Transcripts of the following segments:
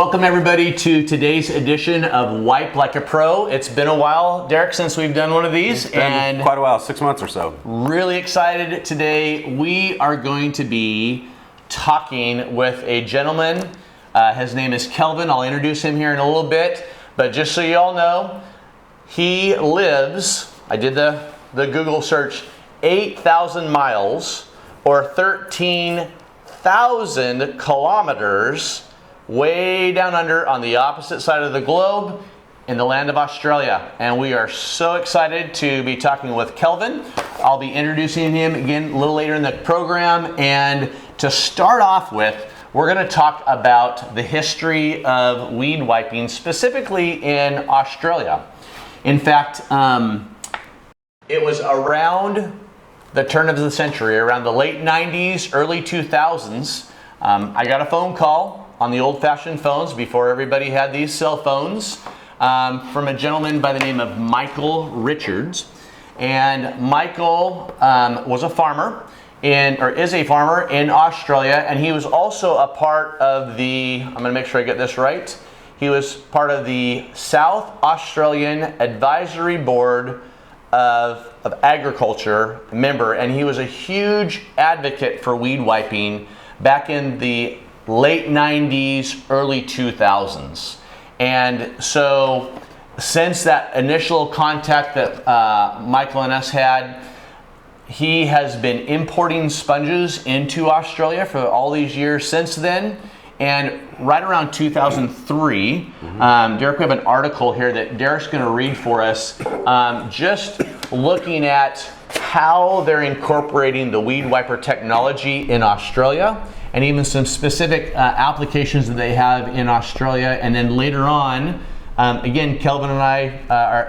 Welcome everybody to today's edition of Wipe Like a Pro. It's been a while, Derek, since we've done one of these. It's been quite a while, 6 months or so. Really excited today. We are going to be talking with a gentleman. His name is Kelvin. I'll introduce him here in a little bit. But just so you all know, he lives, I did the Google search, 8,000 miles or 13,000 kilometers way down under on the opposite side of the globe in the land of Australia. And we are so excited to be talking with Kelvin. I'll be introducing him again a little later in the program. And to start off with, we're going to talk about the history of weed wiping, specifically in Australia. In fact, it was around the turn of the century, around the late 90s, early 2000s. I got a phone call on the old-fashioned phones before everybody had these cell phones from a gentleman by the name of Michael Richards. And Michael was a farmer is a farmer in Australia, and he was also a part of I'm going to make sure I get this right. He was part of the South Australian Advisory Board of Agriculture member, and he was a huge advocate for weed wiping back in the late 90s, early 2000s. And so since that initial contact that Michael and us had, he has been importing sponges into Australia for all these years since then. And right around 2003, Derek, we have an article here that Derek's going to read for us, just looking at how they're incorporating the weed wiper technology in Australia, and even some specific applications that they have in Australia. And then later on, again, Kelvin and I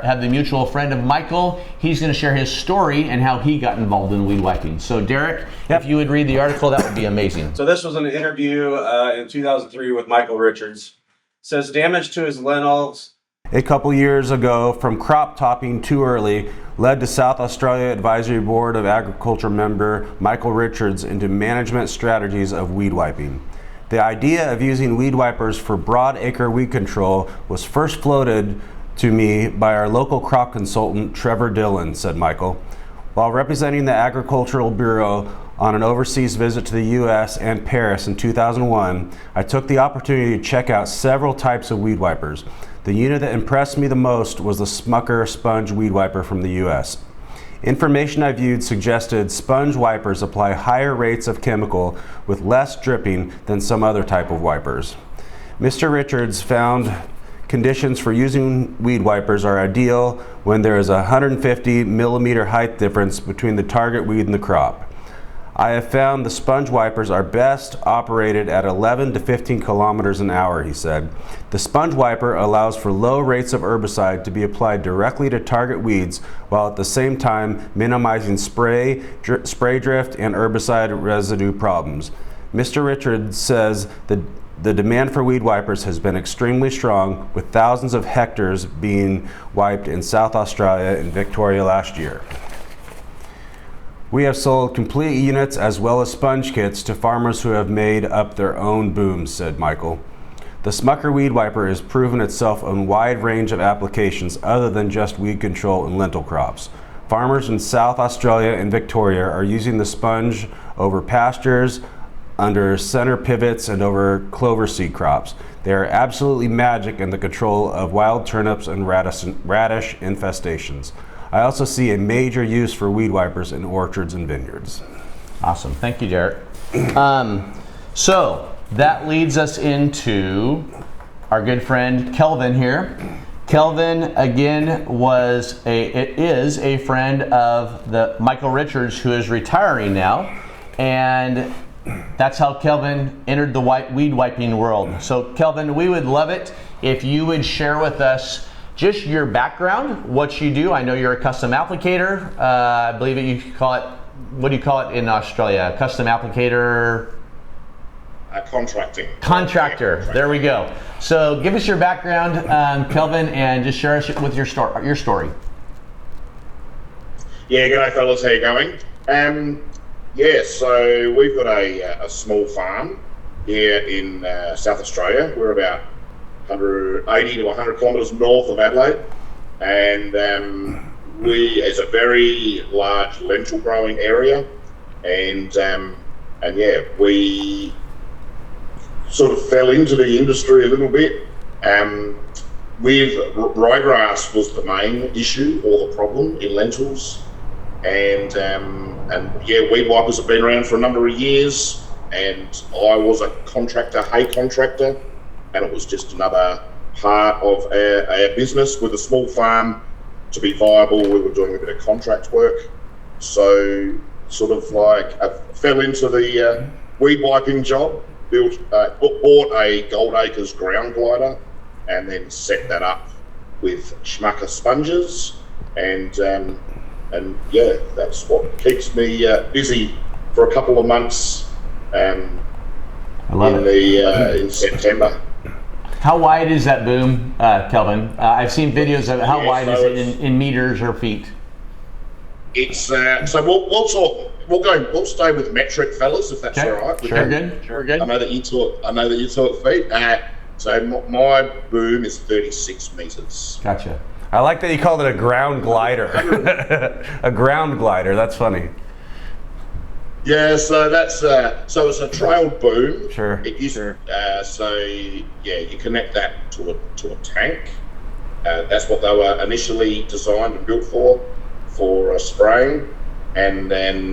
have the mutual friend of Michael. He's going to share his story and how he got involved in weed wiping. So Derek, if you would read the article, that would be amazing. So this was an interview in 2003 with Michael Richards. It says damage to his lentils a couple years ago from crop topping too early led to South Australia Advisory Board of Agriculture member Michael Richards into management strategies of weed wiping. The idea of using weed wipers for broad acre weed control was first floated to me by our local crop consultant Trevor Dillon, said Michael. While representing the Agricultural Bureau on an overseas visit to the US and Paris in 2001, I took the opportunity to check out several types of weed wipers. The unit that impressed me the most was the Smucker sponge weed wiper from the US. Information I viewed suggested sponge wipers apply higher rates of chemical with less dripping than some other type of wipers. Mr. Richards found conditions for using weed wipers are ideal when there is a 150 millimeter height difference between the target weed and the crop. I have found the sponge wipers are best operated at 11 to 15 kilometers an hour, he said. The sponge wiper allows for low rates of herbicide to be applied directly to target weeds while at the same time minimizing spray drift and herbicide residue problems. Mr. Richards says the demand for weed wipers has been extremely strong, with thousands of hectares being wiped in South Australia and Victoria last year. We have sold complete units as well as sponge kits to farmers who have made up their own booms, said Michael. The Smucker Weed Wiper has proven itself on a wide range of applications other than just weed control and lentil crops. Farmers in South Australia and Victoria are using the sponge over pastures, under center pivots, and over clover seed crops. They are absolutely magic in the control of wild turnips and radish infestations. I also see a major use for weed wipers in orchards and vineyards. Awesome. Thank you, Derek. So that leads us into our good friend Kelvin here. Kelvin, again, is a friend of the Michael Richards, who is retiring now. And that's how Kelvin entered the weed wiping world. So Kelvin, we would love it if you would share with us just your background, what you do. I know you're a custom applicator. I believe you call it, what do you call it in Australia? Custom applicator? Contracting. Contractor. There we go. So give us your background, Kelvin, and just share us with your story. Yeah, g'day fellas, how you going? Yeah, so we've got a small farm here in South Australia. We're about 180 to 100 kilometres north of Adelaide, and it's a very large lentil growing area, and yeah, we sort of fell into the industry a little bit. With ryegrass was the main issue or the problem in lentils, and yeah, weed wipers have been around for a number of years, and I was a contractor, hay contractor, and it was just another part of our business. With a small farm, to be viable, we were doing a bit of contract work, so sort of like I fell into the weed wiping job, bought a Gold Acres ground glider, and then set that up with Smucker sponges, and yeah, that's what keeps me busy for a couple of months in September. How wide is that boom, Kelvin? I've seen videos of it. How wide is it in meters or feet? It's so we'll stay with metric, fellas, if that's all right. Sure, good. I know that you talk feet. So my boom is 36 meters. Gotcha. I like that you called it a ground glider. A ground glider. That's funny. Yeah, so that's so it's a trailed boom. Sure. So yeah, you connect that to a tank. That's what they were initially designed and built for spraying, and then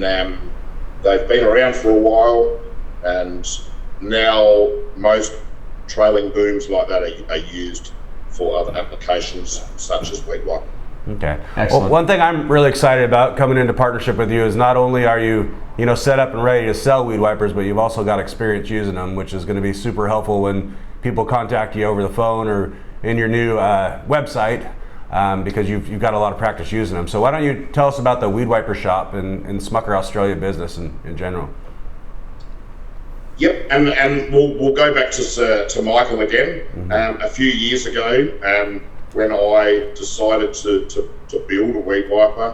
they've been around for a while, and now most trailing booms like that are used for other applications such as weed wipe. Okay. Excellent. Well, one thing I'm really excited about coming into partnership with you is not only are you set up and ready to sell weed wipers, but you've also got experience using them, which is going to be super helpful when people contact you over the phone or in your new website, because you've got a lot of practice using them. So why don't you tell us about the Weed Wiper shop and Smucker Australia business in general? Yep, and we'll go back to Michael again. Mm-hmm. A few years ago, when I decided to build a weed wiper,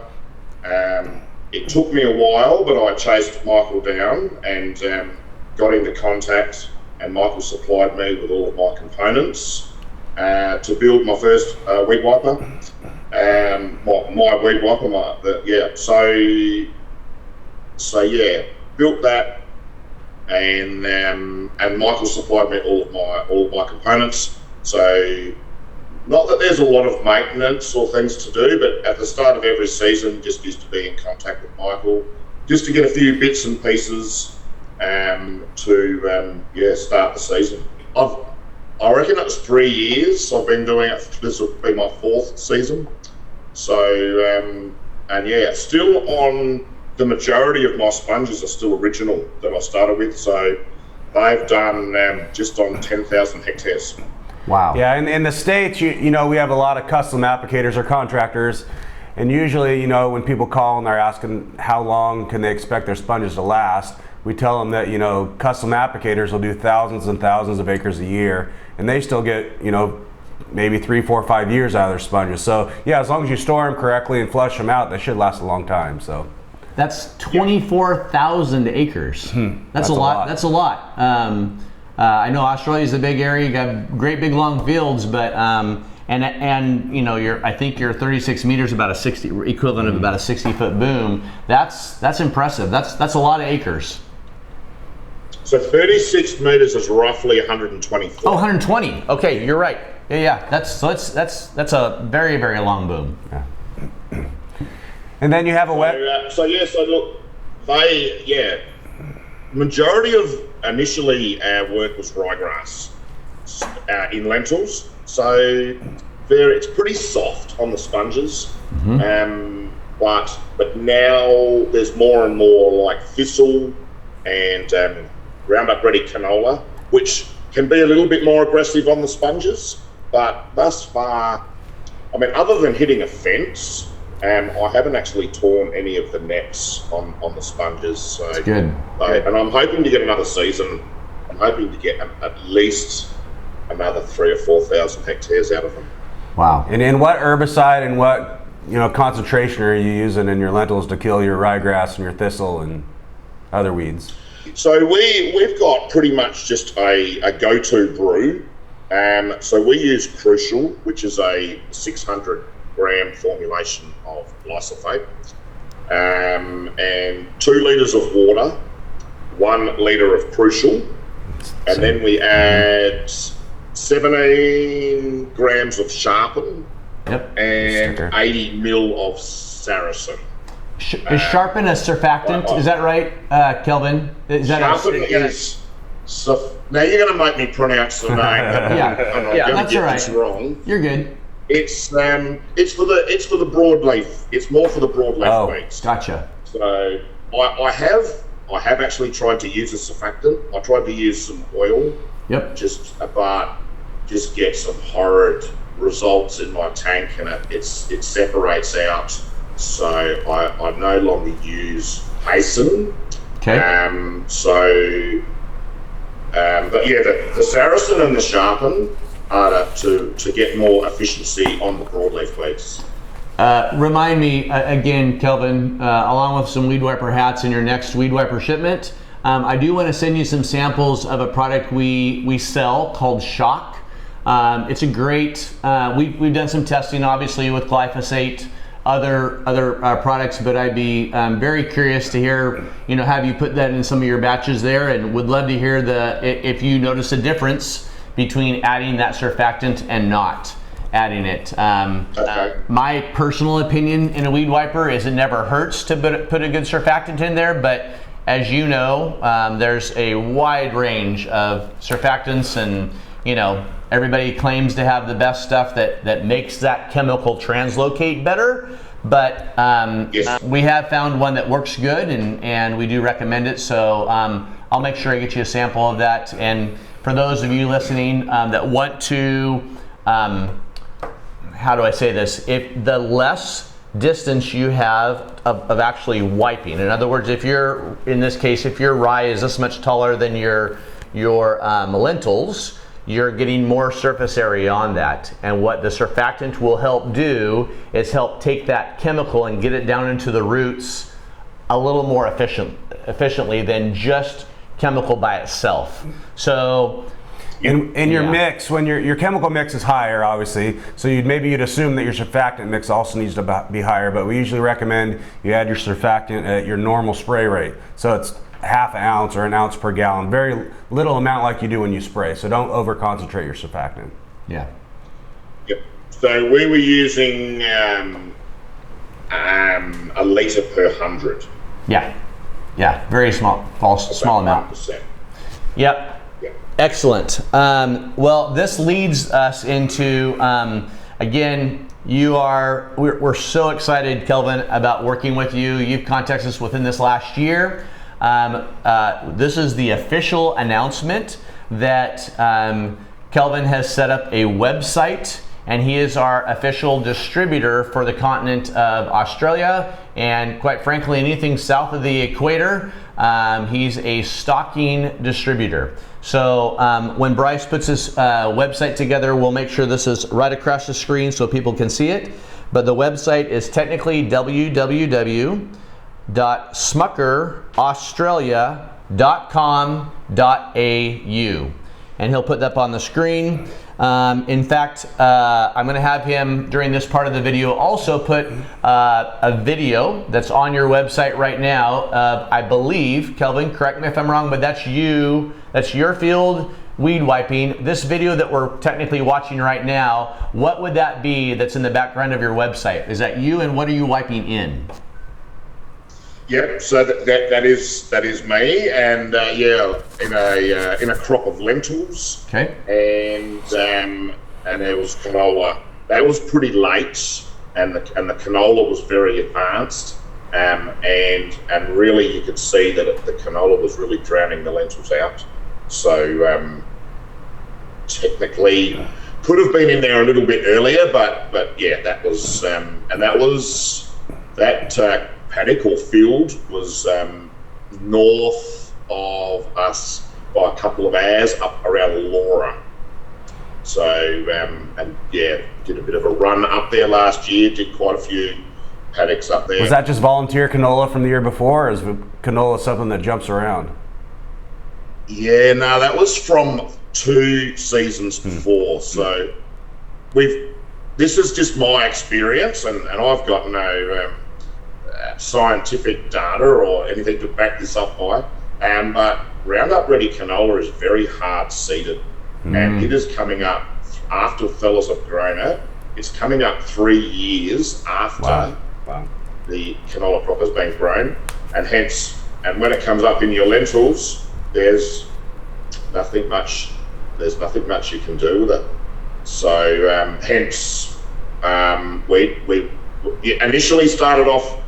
it took me a while, but I chased Michael down and got into contact, and Michael supplied me with all of my components to build my first weed wiper. My weed wiper, so yeah, built that. And Michael supplied me all of my components. So not that there's a lot of maintenance or things to do, but at the start of every season, just used to be in contact with Michael, just to get a few bits and pieces to start the season. I reckon it's 3 years I've been doing it. This will be my 4th season. So and yeah, still on. The majority of my sponges are still original that I started with, so they've done just on 10,000 hectares. Wow. Yeah, in the States, you know, we have a lot of custom applicators or contractors, and usually, when people call and they're asking how long can they expect their sponges to last, we tell them that, custom applicators will do thousands and thousands of acres a year, and they still get, maybe 3, 4, 5 years out of their sponges. So yeah, as long as you store them correctly and flush them out, they should last a long time. So. That's 24,000 acres. That's a lot. That's a lot. I know Australia's a big area. You got great big long fields, but I think your 36 meters about equivalent of about a 60-foot boom. That's impressive. That's a lot of acres. So 36 meters is roughly 120 foot. Oh, 120. Okay, you're right. Yeah. That's a very, very long boom. Yeah. And then you have a so look, majority of initially our work was ryegrass in lentils. So it's pretty soft on the sponges, but now there's more and more like thistle and Roundup Ready canola, which can be a little bit more aggressive on the sponges. But thus far, I mean, other than hitting a fence. I haven't actually torn any of the nets on the sponges. So that's good. And I'm hoping to get another season. I'm hoping to get at least another 3,000 or 4,000 hectares out of them. Wow. And what herbicide and what concentration are you using in your lentils to kill your ryegrass and your thistle and other weeds? So we've got pretty much just a go-to brew So we use Crucial, which is a 600-gram formulation of glyphosate, and 2 litres of water, 1 litre of Crucial, and then we add 17 grams of Sharpen, and 80 mil of Saracen. Is Sharpen a surfactant? Is that right, Kelvin? Is that Sharpen is... now you're going to make me pronounce the name. Yeah, that's all right. This wrong. You're good. It's for the broadleaf. It's more for the broadleaf weeds. Gotcha. So I have actually tried to use a surfactant. I tried to use some oil. Yep. Just get some horrid results in my tank, and it separates out. So I no longer use Payson. Okay. But yeah, the Saracen and the Sharpen are to get more efficiency on the broadleaf weeds. Remind me again, Kelvin, along with some weed wiper hats in your next weed wiper shipment, I do want to send you some samples of a product we sell called Shock. It's a great, we've done some testing obviously with glyphosate, other products, but I'd be very curious to hear, have you put that in some of your batches there, and would love to hear if you notice a difference between adding that surfactant and not adding it. My personal opinion in a weed wiper is it never hurts to put a good surfactant in there, but as you know, there's a wide range of surfactants, and everybody claims to have the best stuff that makes that chemical translocate better, but yes. We have found one that works good, and we do recommend it. So I'll make sure I get you a sample of that. And for those of you listening that want to, how do I say this? If the less distance you have of actually wiping, in other words, if you're, in this case, if your rye is this much taller than your lentils, you're getting more surface area on that. And what the surfactant will help do is help take that chemical and get it down into the roots a little more efficiently than just chemical by itself. So in your mix, when your chemical mix is higher, obviously, so you'd assume that your surfactant mix also needs to be higher, but we usually recommend you add your surfactant at your normal spray rate. So it's half an ounce or an ounce per gallon, very little amount like you do when you spray. So don't over concentrate your surfactant. Yeah. Yep. So we were using a litre per 100. Yeah, very small amount. 1%. Yep. Excellent. Well, this leads us into, again, we're so excited, Kelvin, about working with you. You've contacted us within this last year. This is the official announcement that Kelvin has set up a website, and he is our official distributor for the continent of Australia, and quite frankly, anything south of the equator. He's a stocking distributor. So when Bryce puts his website together, we'll make sure this is right across the screen so people can see it. But the website is technically www.smuckeraustralia.com.au, and he'll put that up on the screen. In fact, I'm going to have him during this part of the video also put a video that's on your website right now. I believe, Kelvin, correct me if I'm wrong, but that's your field weed wiping. This video that we're technically watching right now, what would that be that's in the background of your website? Is that you, and what are you wiping in? Yep. So that is me, and in a crop of lentils. Okay. And there was canola. That was pretty late, and the canola was very advanced. And really you could see that the canola was really drowning the lentils out. So technically could have been in there a little bit earlier, but yeah, that was that paddock or field was north of us by a couple of hours up around Laura. So and yeah, did a bit of a run up there last year, did quite a few paddocks up there. Was that just volunteer canola from the year before, or is canola something that jumps around? Yeah, no, that was from 2 seasons before. So this is just my experience, and I've got no scientific data or anything to back this up by. But Roundup Ready canola is very hard seeded, and it is coming up after fellas have grown it. It's coming up 3 years after the canola crop has been grown, and when it comes up in your lentils, there's nothing much you can do with it. So we initially started off,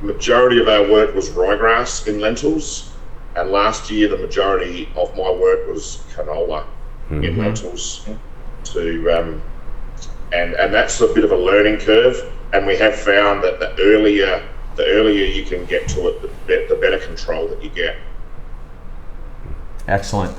majority of our work was ryegrass in lentils, and last year the majority of my work was canola in lentils. And that's a bit of a learning curve, and we have found that the earlier you can get to it, the better control that you get. Excellent.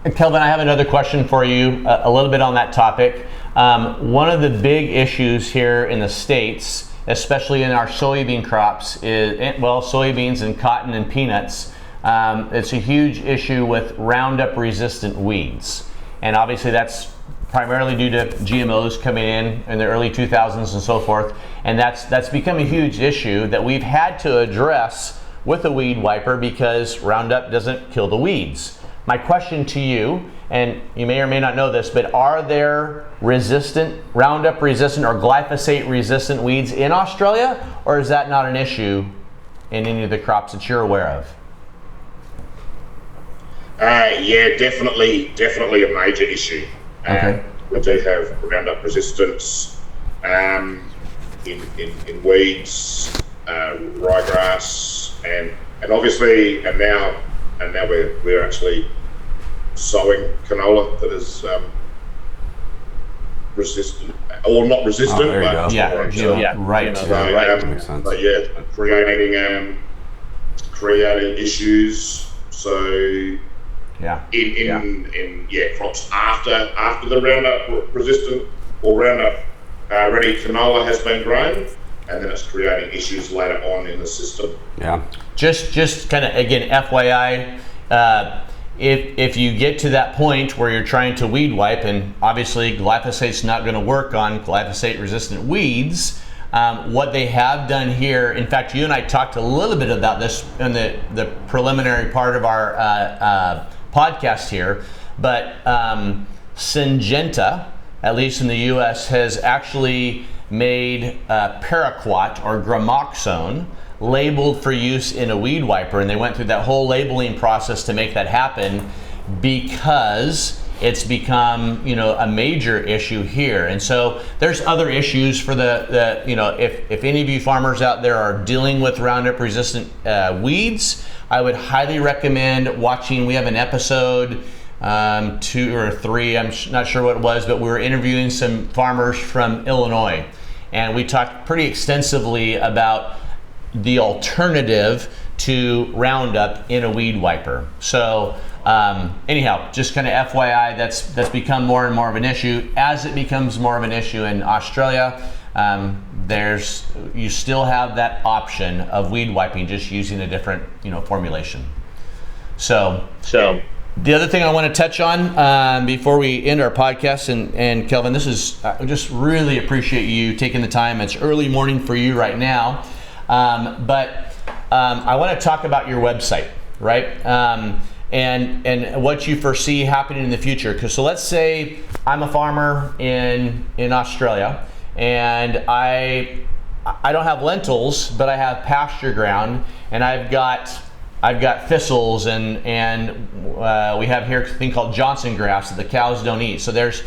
And Kelvin, I have another question for you, a little bit on that topic. One of the big issues here in the States, especially in our soybean crops, is, soybeans and cotton and peanuts, it's a huge issue with Roundup resistant weeds. And obviously that's primarily due to GMOs coming in the early 2000s and so forth. And that's become a huge issue that we've had to address with a weed wiper because Roundup doesn't kill the weeds. My question to you, and you may or may not know this, but are there Roundup resistant or glyphosate resistant weeds in Australia, or is that not an issue in any of the crops that you're aware of? Yeah, definitely a major issue. Okay. We do have Roundup resistance in weeds, ryegrass, and obviously, and now we're actually sowing canola that is resistant, or not resistant, there you but go. Right. That makes sense. But yeah, creating issues. So in crops after the Roundup resistant or Roundup ready canola has been grown, and then it's creating issues later on in the system. Yeah. Just kind of, again, FYI, if you get to that point where you're trying to weed wipe, and obviously glyphosate's not going to work on glyphosate resistant weeds, what they have done here, in fact, you and I talked a little bit about this in the preliminary part of our podcast here, but Syngenta, at least in the US, has actually made paraquat or gramoxone labeled for use in a weed wiper, and they went through that whole labeling process to make that happen because it's become a major issue here. And so there's other issues for the if any of you farmers out there are dealing with Roundup resistant weeds, I would highly recommend watching. We have an episode 2 or 3, I'm not sure what it was, but we were interviewing some farmers from Illinois, and we talked pretty extensively about the alternative to Roundup in a weed wiper. So anyhow, just kind of FYI, that's become more and more of an issue. As it becomes more of an issue in Australia, you still have that option of weed wiping, just using a different formulation. So the other thing I want to touch on before we end our podcast, and Kelvin, this is I just really appreciate you taking the time. It's early morning for you right now, but I want to talk about your website, right? And what you foresee happening in the future. So let's say I'm a farmer in Australia, and I don't have lentils, but I have pasture ground, and I've got thistles, and we have here a thing called Johnson grass that the cows don't eat. So there's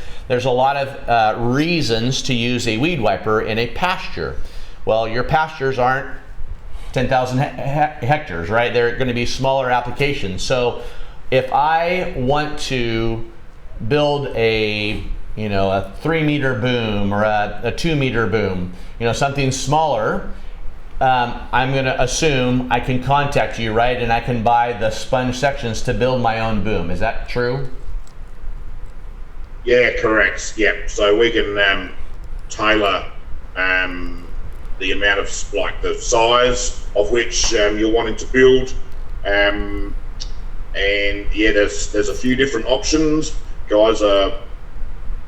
a lot of reasons to use a weed wiper in a pasture. Well, your pastures aren't 10,000 hectares, right? They're going to be smaller applications. So if I want to build a 3-meter boom or a 2-meter boom, something smaller, I'm going to assume I can contact you, right? And I can buy the sponge sections to build my own boom. Is that true? Yeah, correct. Yeah. So we can tailor the amount of, the size of which you're wanting to build, and yeah, there's a few different options. guys are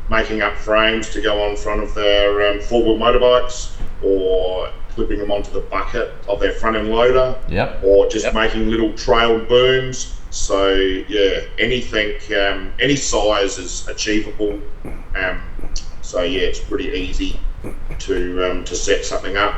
making up frames to go on front of their four-wheel motorbikes, or clipping them onto the bucket of their front-end loader, or just making little trailed booms. So yeah, anything, any size is achievable. So yeah, it's pretty easy to set something up.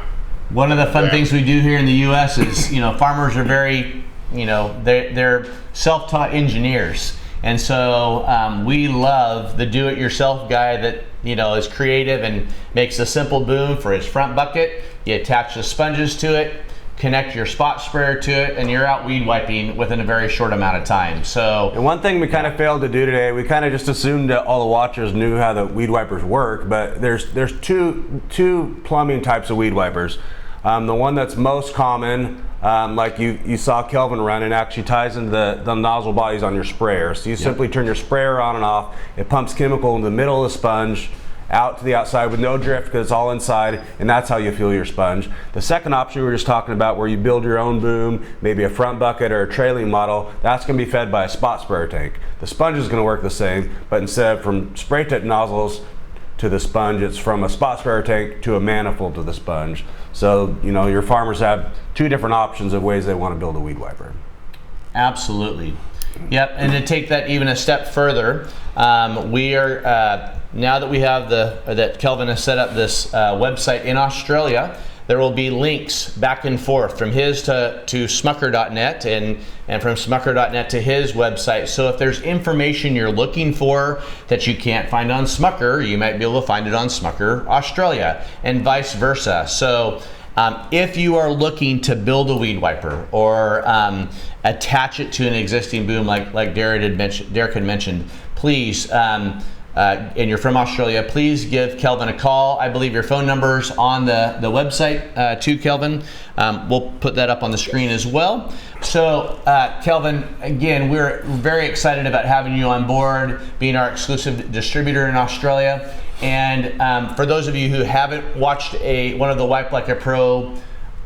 One of the fun things we do here in the U.S. is, farmers are very, they're self-taught engineers. And so we love the do-it-yourself guy that, is creative and makes a simple boom for his front bucket. You attach the sponges to it, connect your spot sprayer to it, and you're out weed wiping within a very short amount of time. So, and one thing we kind of failed to do today, we kind of just assumed that all the watchers knew how the weed wipers work, but there's two plumbing types of weed wipers. The one that's most common, like you saw Kelvin run, and actually ties into the nozzle bodies on your sprayer. So you simply turn your sprayer on and off. It pumps chemical in the middle of the sponge out to the outside with no drift because it's all inside, and that's how you fill your sponge. The second option we were just talking about, where you build your own boom, maybe a front bucket or a trailing model, that's going to be fed by a spot sprayer tank. The sponge is going to work the same, but instead of from spray tip nozzles to the sponge, it's from a spot sprayer tank to a manifold to the sponge. So your farmers have two different options of ways they want to build a weed wiper. Absolutely. Yep, and to take that even a step further, we are now that we have that Kelvin has set up this website in Australia, there will be links back and forth from his to smucker.net and from smucker.net to his website. So if there's information you're looking for that you can't find on Smucker, you might be able to find it on Smucker Australia, and vice versa. So if you are looking to build a weed wiper or attach it to an existing boom like Derek had mentioned, please, and you're from Australia, please give Kelvin a call. I believe your phone number's on the website too, Kelvin. We'll put that up on the screen as well. So Kelvin, again, we're very excited about having you on board, being our exclusive distributor in Australia. And for those of you who haven't watched one of the Wipe Like a Pro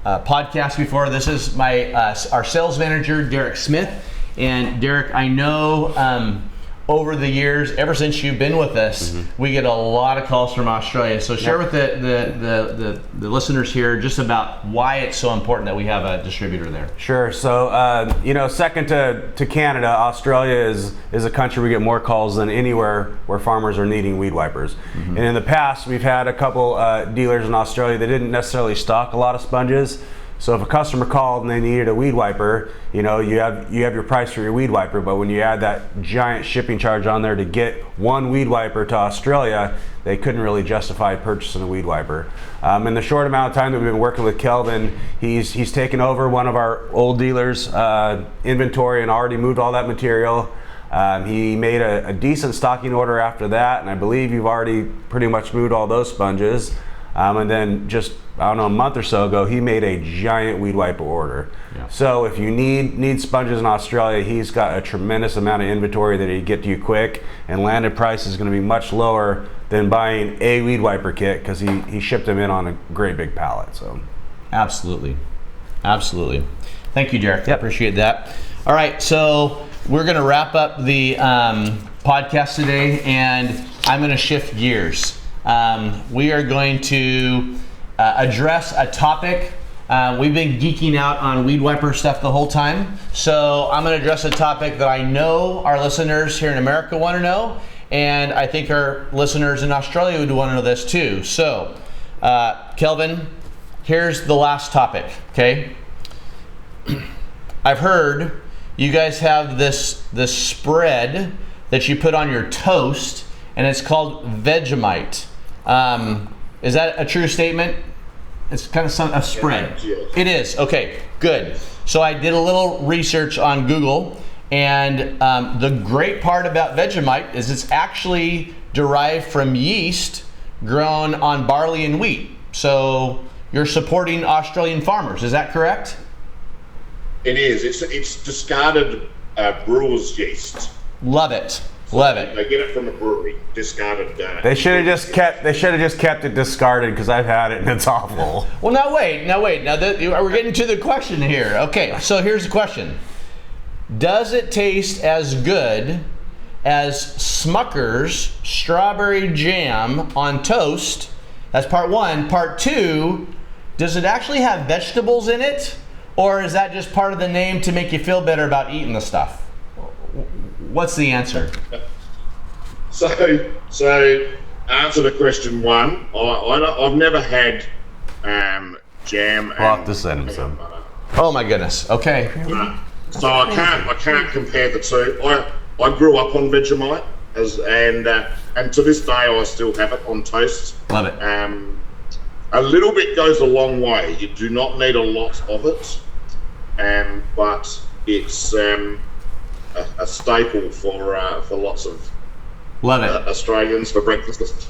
podcasts before, this is our sales manager, Derek Smith. And Derek, I know over the years, ever since you've been with us, we get a lot of calls from Australia. So share with the listeners here just about why it's so important that we have a distributor there. Sure. So second to Canada, Australia is a country we get more calls than anywhere where farmers are needing weed wipers. And in the past, we've had a couple dealers in Australia that didn't necessarily stock a lot of sponges. So if a customer called and they needed a weed wiper, you have your price for your weed wiper, but when you add that giant shipping charge on there to get one weed wiper to Australia, they couldn't really justify purchasing a weed wiper. In the short amount of time that we've been working with Kelvin, he's taken over one of our old dealers' inventory and already moved all that material. He made a decent stocking order after that, and I believe you've already pretty much moved all those sponges. And then just, a month or so ago, he made a giant weed wiper order. Yeah. So if you need sponges in Australia, he's got a tremendous amount of inventory that he'd get to you quick, and landed price is going to be much lower than buying a weed wiper kit because he shipped them in on a great big pallet. So, absolutely. Thank you, Derek. Yep. I appreciate that. All right, so we're going to wrap up the podcast today, and I'm going to shift gears. We are going to address a topic. We've been geeking out on weed wiper stuff the whole time. So I'm going to address a topic that I know our listeners here in America want to know, and I think our listeners in Australia would want to know this too. So, Kelvin, here's the last topic, okay? I've heard you guys have this spread that you put on your toast, and it's called Vegemite. Is that a true statement? It's kind of a spread. Yes. It is. Okay, good. So I did a little research on Google, and the great part about Vegemite is it's actually derived from yeast grown on barley and wheat. So you're supporting Australian farmers. Is that correct? It is. It's discarded brewer's yeast. Love it. Love it. They get it from a brewery, discarded. They should have just kept it discarded, because I've had it and it's awful. Well, now wait. Now we're getting to the question here. Okay, so here's the question: does it taste as good as Smucker's strawberry jam on toast. That's part one. Part two, does it actually have vegetables in it? Or is that just part of the name to make you feel better about eating the stuff? What's the answer? So answer to question one. I've never had jam. I'll have to send him some. Oh my goodness. Okay. So I can't compare the two. I grew up on Vegemite, and to this day I still have it on toast. Love it. A little bit goes a long way. You do not need a lot of it, but it's a staple for lots of Love it. Australians for breakfast.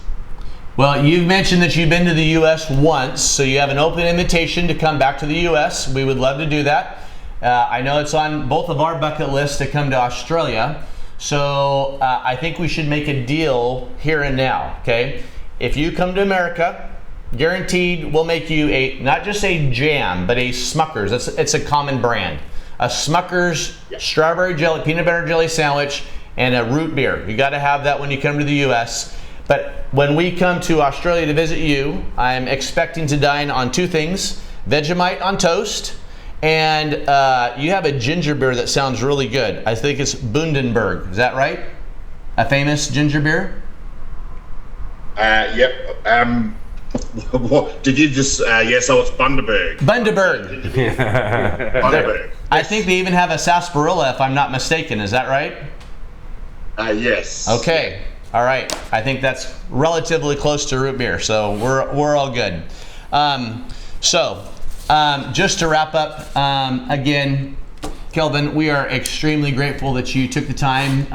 Well, you've mentioned that you've been to the U.S. once, so you have an open invitation to come back to the U.S. We would love to do that. I know it's on both of our bucket lists to come to Australia, so I think we should make a deal here and now, okay? If you come to America, guaranteed we'll make you not just a jam, but a Smucker's. It's a common brand. A Smucker's strawberry jelly, peanut butter jelly sandwich, and a root beer. You got to have that when you come to the U.S. But when we come to Australia to visit you, I'm expecting to dine on two things: Vegemite on toast, and you have a ginger beer that sounds really good. I think it's Bundaberg. Is that right? A famous ginger beer? Yep. What did you just? Yeah. So it's Bundaberg. Bundaberg. Bundaberg. I think they even have a sarsaparilla, if I'm not mistaken. Is that right? Yes. Okay. All right. I think that's relatively close to root beer, so we're all good. Just to wrap up, again, Kelvin, we are extremely grateful that you took the time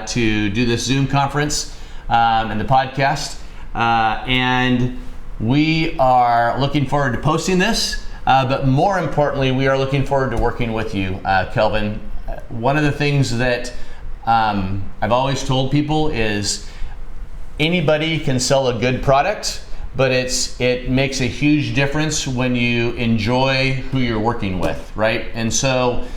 to do this Zoom conference and the podcast, and we are looking forward to posting this. But more importantly, we are looking forward to working with you, Kelvin. One of the things that I've always told people is anybody can sell a good product, but it makes a huge difference when you enjoy who you're working with, right? And so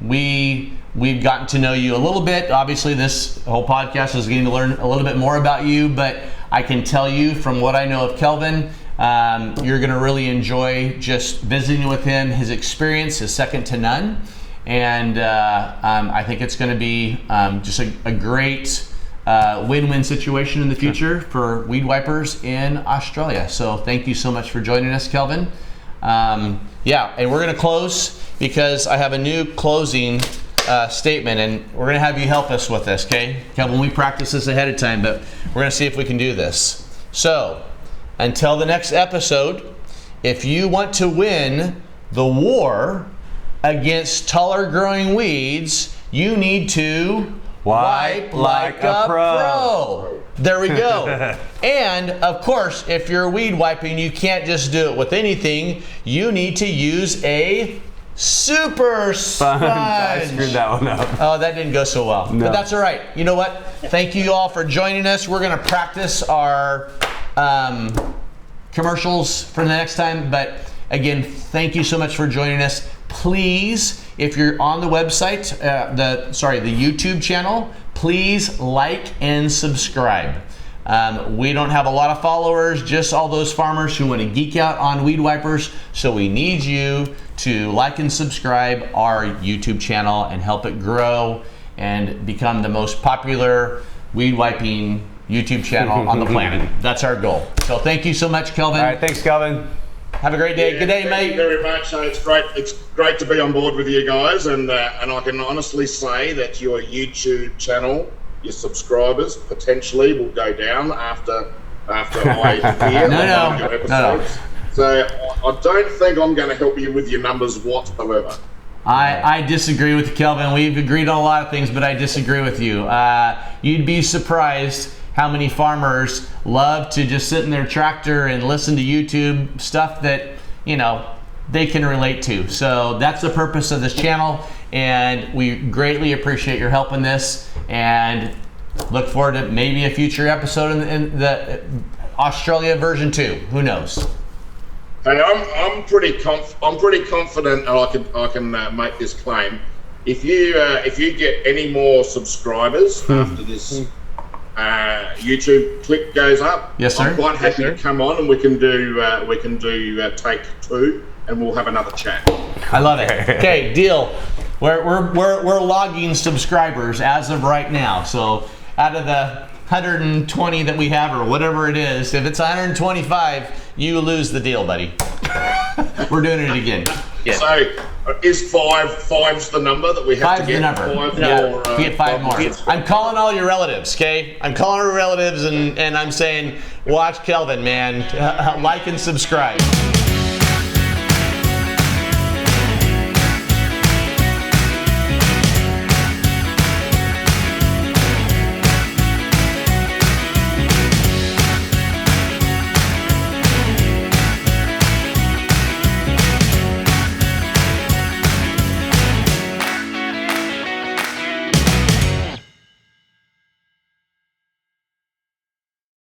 we've gotten to know you a little bit. Obviously, this whole podcast is getting to learn a little bit more about you, but I can tell you from what I know of Kelvin, you're going to really enjoy just visiting with him. His experience is second to none. And I think it's going to be just a great win-win situation in the future for Weed Wipers in Australia. So thank you so much for joining us, Kelvin. And we're going to close because I have a new closing statement, and we're going to have you help us with this, okay? Kelvin, we practiced this ahead of time, but we're going to see if we can do this. So until the next episode, if you want to win the war against taller growing weeds, you need to wipe like a pro. There we go. And of course, if you're weed wiping, you can't just do it with anything. You need to use a super sponge. I screwed that one up. Oh, that didn't go so well. No. But that's all right. You know what? Thank you all for joining us. We're going to practice our commercials for the next time. But again, thank you so much for joining us. Please, if you're on the website, the YouTube channel, please like and subscribe. We don't have a lot of followers, just all those farmers who want to geek out on weed wipers. So we need you to like and subscribe our YouTube channel and help it grow and become the most popular weed wiping YouTube channel on the planet. That's our goal. So thank you so much, Kelvin. All right, thanks, Kelvin. Have a great day. Yeah, Good day, thank mate. you very much. It's great. It's great to be on board with you guys, and I can honestly say that your YouTube channel, your subscribers potentially will go down after I hear your episodes. No. So I don't think I'm going to help you with your numbers whatsoever. I disagree with you, Kelvin. We've agreed on a lot of things, but I disagree with you. You'd be surprised how many farmers love to just sit in their tractor and listen to YouTube stuff that, they can relate to. So that's the purpose of this channel, and we greatly appreciate your help in this, and look forward to maybe a future episode in the Australia version 2. Who knows? Hey, I'm pretty confident, and I can make this claim. if you get any more subscribers after this YouTube clip goes up, yes, sir. I'm quite happy to come on and we can do take 2, and we'll have another chat. I love it. Okay, deal. We're logging subscribers as of right now. So out of the 120 that we have, or whatever it is, if it's 125, you lose the deal, buddy. We're doing it again. Yeah. So is five's the number that we have to get? Five's the number. Yeah. You get 5 more. I'm calling all your relatives, okay? I'm calling our relatives and I'm saying, watch Kelvin, man. Like and subscribe.